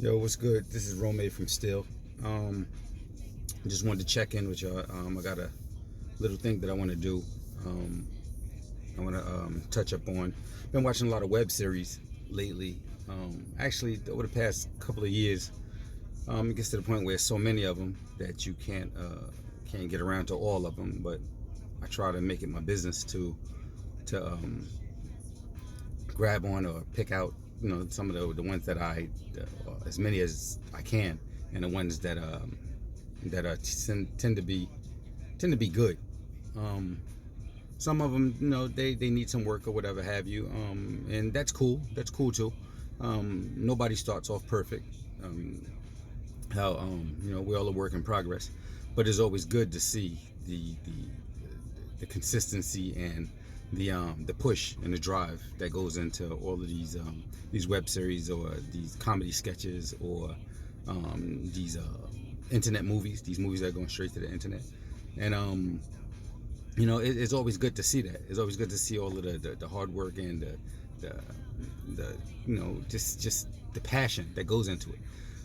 Yo, what's good? This is RoMay from Still. Just wanted to check in with y'all. I got a little thing that I want to do. Um, I want to touch up on. Been watching a lot of web series lately. Actually, over the past couple of years, it gets to the point where so many of them that you can't get around to all of them. But I try to make it my business to grab on or pick out, some of the ones that as many as I can, and the ones that tend to be good. Um, some of them, they need some work or whatever have you, and that's cool. That's cool too. Nobody starts off perfect. We're all a work in progress, but it's always good to see the consistency and the push and the drive that goes into all of these web series or these comedy sketches or these internet movies, these movies that are going straight to the internet. And it's always good to see that. It's always good to see all of the hard work and just the passion that goes into it.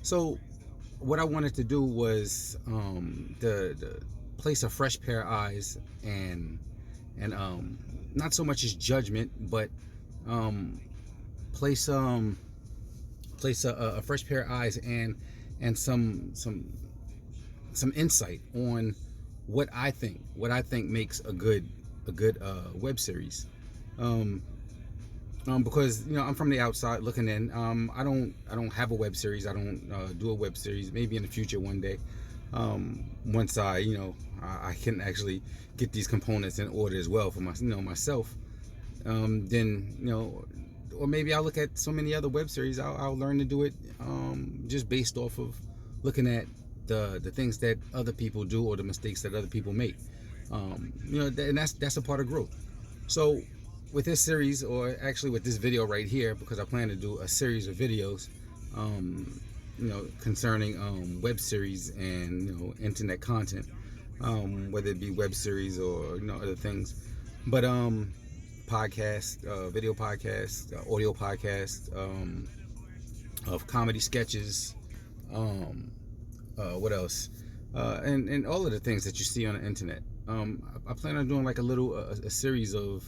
So what I wanted to do was the place a fresh pair of eyes and not so much as judgment, but um, place a fresh pair of eyes and some insight on what I think makes a good web series. Um, because I'm from the outside looking in. I don't have a web series. I don't do a web series. Maybe in the future one day, once I can actually get these components in order as well for myself. Then or maybe I'll look at so many other web series. I'll learn to do it just based off of looking at the things that other people do or the mistakes that other people make. And that's a part of growth. So with this series, or actually with this video right here, because I plan to do a series of videos, concerning web series and internet content, whether it be web series or other things, but podcast, video podcast, audio podcast, of comedy sketches, what else, and all of the things that you see on the internet. I plan on doing like a series of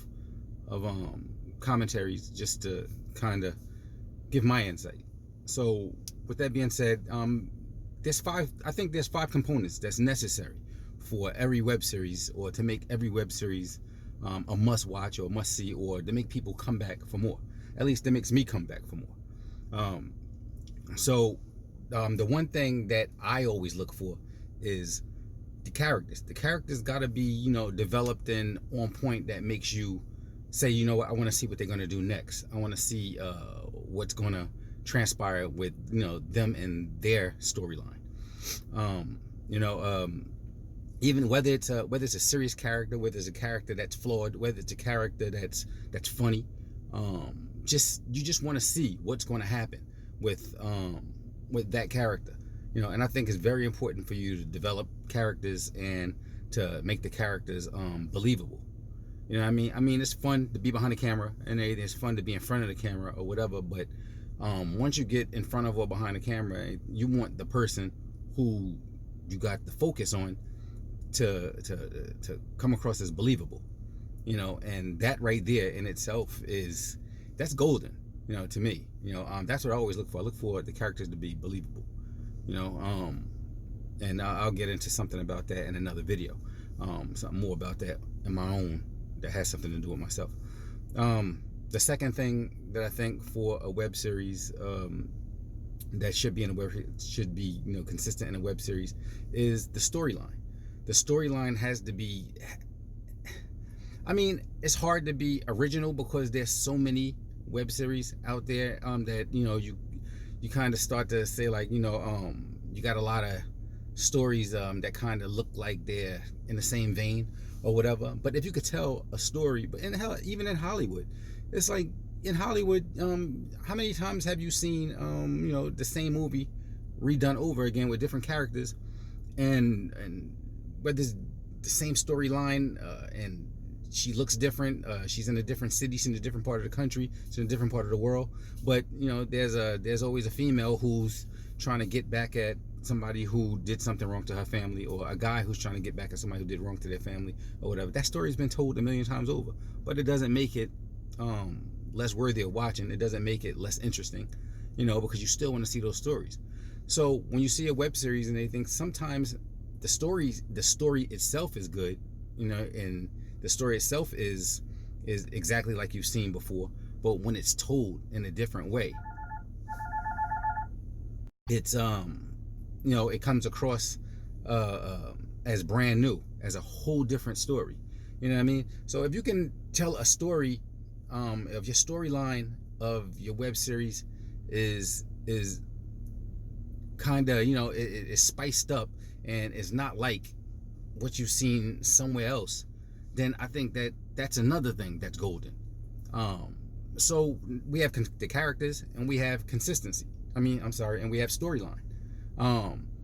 commentaries just to kind of give my insight. So with that being said, I think there's five components that's necessary for every web series, or to make every web series a must watch or must see, or to make people come back for more. At least it makes me come back for more. The one thing that I always look for is the characters. The characters got to be, developed and on point, that makes you say, what, I want to see what they're going to do next. I want to see what's going to transpire with, them and their storyline. Even whether it's a serious character, whether it's a character that's flawed, whether it's a character that's funny, you just want to see what's going to happen with that character. And I think it's very important for you to develop characters and to make the characters believable. What I mean? It's fun to be behind the camera and everything. It's fun to be in front of the camera or whatever. But once you get in front of or behind the camera, you want the person who you got the focus on to come across as believable. And that right there in itself that's golden. To me. That's what I always look for. I look for the characters to be believable. And I'll get into something about that in another video. Something more about that in my own, that has something to do with myself. The second thing that I think for a web series, that should be consistent in a web series, is the storyline. The storyline has to be. It's hard to be original because there's so many web series out there that you kind of start to say, like, you got a lot of stories that kind of look like they're in the same vein or whatever. But if you could tell a story, but even in Hollywood, it's like, in Hollywood, how many times have you seen the same movie redone over again with different characters, and whether it's the same storyline and she looks different. She's in a different city. She's in a different part of the country. She's in a different part of the world. But there's always a female who's trying to get back at somebody who did something wrong to her family, or a guy who's trying to get back at somebody who did wrong to their family, or whatever. That story's been told a million times over, but it doesn't make it less worthy of watching. It doesn't make it less interesting, because you still want to see those stories. So when you see a web series and everything, sometimes the story itself is good, and the story itself is exactly like you've seen before, but when it's told in a different way, it's it comes across as brand new, as a whole different story. You know what I mean? So if you can tell a story, if your storyline of your web series is kind of, it's spiced up and it's not like what you've seen somewhere else, then I think that's another thing that's golden. So we have the characters, and we have consistency. And we have storyline.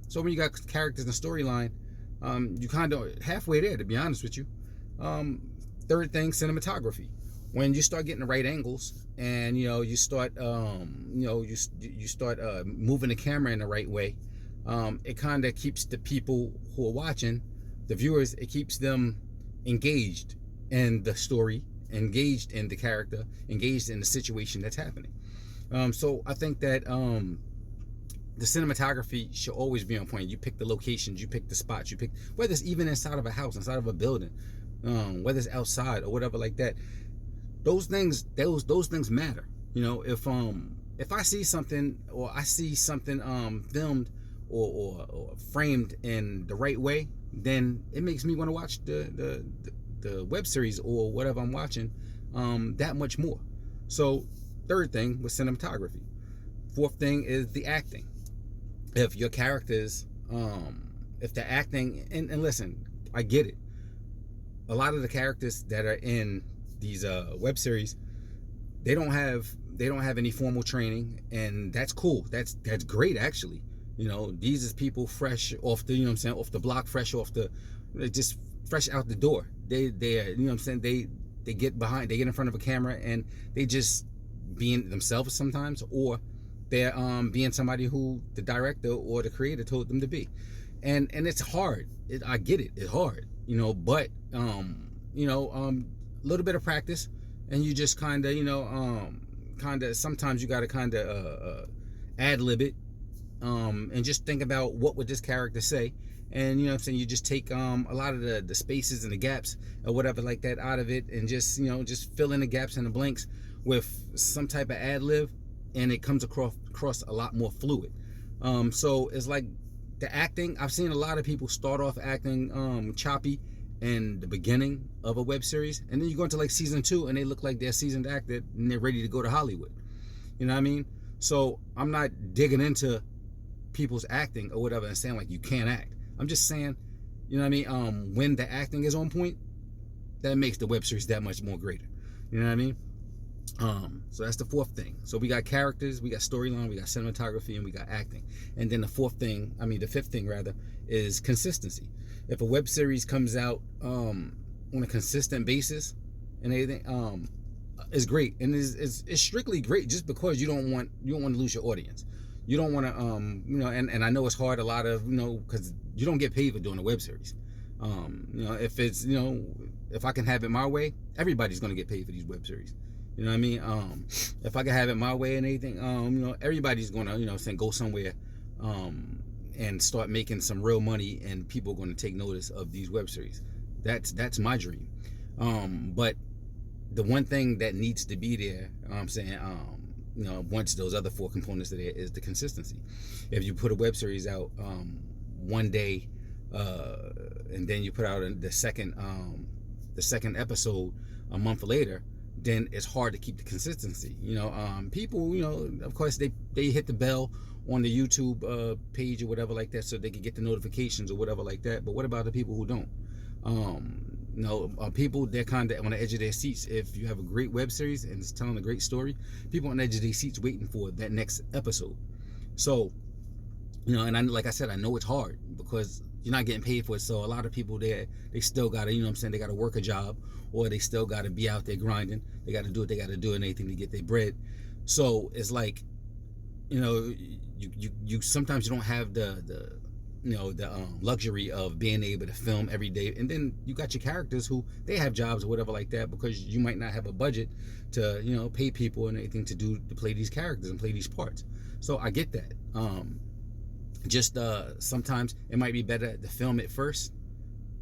So when you got characters and storyline, you kind of halfway there, to be honest with you. Third thing, cinematography. When you start getting the right angles, and you start you start moving the camera in the right way, it kind of keeps the people who are watching, the viewers, it keeps them engaged in the story, engaged in the character, engaged in the situation that's happening. So I think that the cinematography should always be on point. You pick the locations, you pick the spots, you pick, whether it's even inside of a house, inside of a building, whether it's outside or whatever like that. Those things matter. If I see something, or I see something filmed or framed in the right way, then it makes me want to watch the web series or whatever I'm watching that much more. So third thing was cinematography. Fourth thing is the acting. If your characters, if the acting, and listen, I get it. A lot of the characters that are in these web series, they don't have any formal training, and that's cool. That's great, actually. These is people fresh off the, off the block, fresh off the, just fresh out the door. They get in front of a camera, and they just being themselves sometimes, or they're being somebody who the director or the creator told them to be, and it's hard. I get it. It's hard, but little bit of practice, and you just kind of sometimes you got to kind of ad lib it, and just think about what would this character say, and you just take a lot of the spaces and the gaps or whatever like that out of it, and just fill in the gaps and the blanks with some type of ad lib, and it comes across a lot more fluid. So it's like the acting. I've seen a lot of people start off acting choppy in the beginning of a web series, and then you go into like season 2, and they look like they're seasoned actor, and they're ready to go to Hollywood. You know what I mean? So I'm not digging into people's acting or whatever and saying like you can't act. I'm just saying, when the acting is on point, that makes the web series that much more greater. You know what I mean? So that's the fourth thing. So we got characters, we got storyline, we got cinematography, and we got acting. And then the fifth thing rather, is consistency. If a web series comes out on a consistent basis and everything, it's great, and it's strictly great just because you don't want to lose your audience. You don't want to and I know it's hard, a lot of because you don't get paid for doing a web series. If it's if I can have it my way, everybody's gonna get paid for these web series. You know what I mean? If I can have it my way and anything, everybody's gonna go somewhere and start making some real money, and people are going to take notice of these web series. That's my dream. But the one thing that needs to be there, once those other four components are there, is the consistency. If you put a web series out one day, and then you put out the second episode a month later, then it's hard to keep the consistency. People, of course, they hit the bell on the YouTube page or whatever like that, so they can get the notifications or whatever like that. But what about the people who don't? People, they're kind of on the edge of their seats. If you have a great web series and it's telling a great story, people on the edge of their seats waiting for that next episode. So, like I said, I know it's hard because you're not getting paid for it. So a lot of people there, they still gotta, you know what I'm saying, they gotta work a job, or they still gotta be out there grinding. They gotta do what they gotta do and anything to get their bread. So it's like, you know, you sometimes you don't have the you know, the luxury of being able to film every day, and then you got your characters who they have jobs or whatever like that, because you might not have a budget to, you know, pay people and anything to play these characters and play these parts. So I get that. Just sometimes it might be better to film it first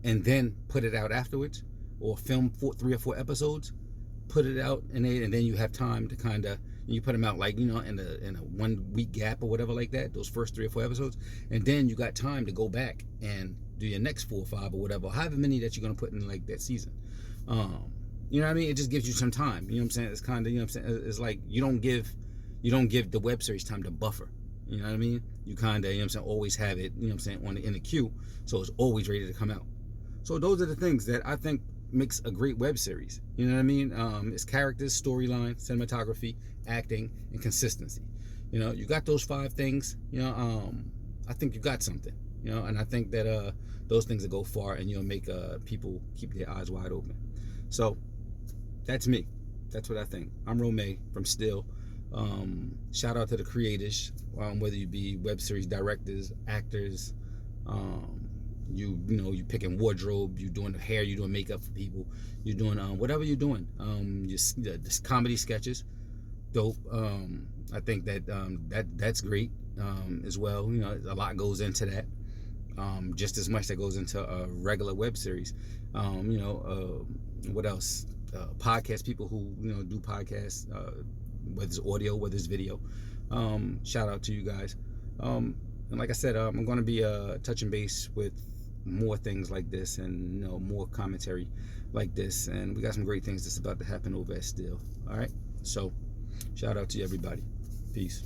and then put it out afterwards, or film 3 or 4 episodes, put it out, and then you have time to kind of, you put them out like, you know, in a 1 week gap or whatever like that, those first 3 or 4 episodes, and then you got time to go back and do your next 4 or 5 or whatever, however many that you're gonna put in like that season. You know what I mean? It just gives you some time. You know what I'm saying? It's kind of, you know what I'm saying? It's like you don't give the web series time to buffer. You know what I mean? You kind of, you know what I'm saying, always have it, you know what I'm saying, in the queue, so it's always ready to come out. So those are the things that I think makes a great web series. You know what I mean? It's characters, storyline, cinematography, acting, and consistency. You know, you got those 5 things, you know, I think you got something, you know, and I think that those things will go far, and you'll make people keep their eyes wide open. So that's me. That's what I think. I'm RoMay from Still. Shout out to the creators, whether you be web series directors, actors, you know, you picking wardrobe, you doing the hair, you doing makeup for people, you doing whatever you're doing, just this comedy sketches, dope. I think that that's great as well. You know, a lot goes into that, just as much that goes into a regular web series. You know, what else? Podcast people who, you know, do podcasts, whether it's audio, whether it's video. Shout out to you guys. And like I said, I'm going to be touching base with more things like this, and, you know, more commentary like this, and we got some great things that's about to happen over at Still. All right, so shout out to everybody. Peace.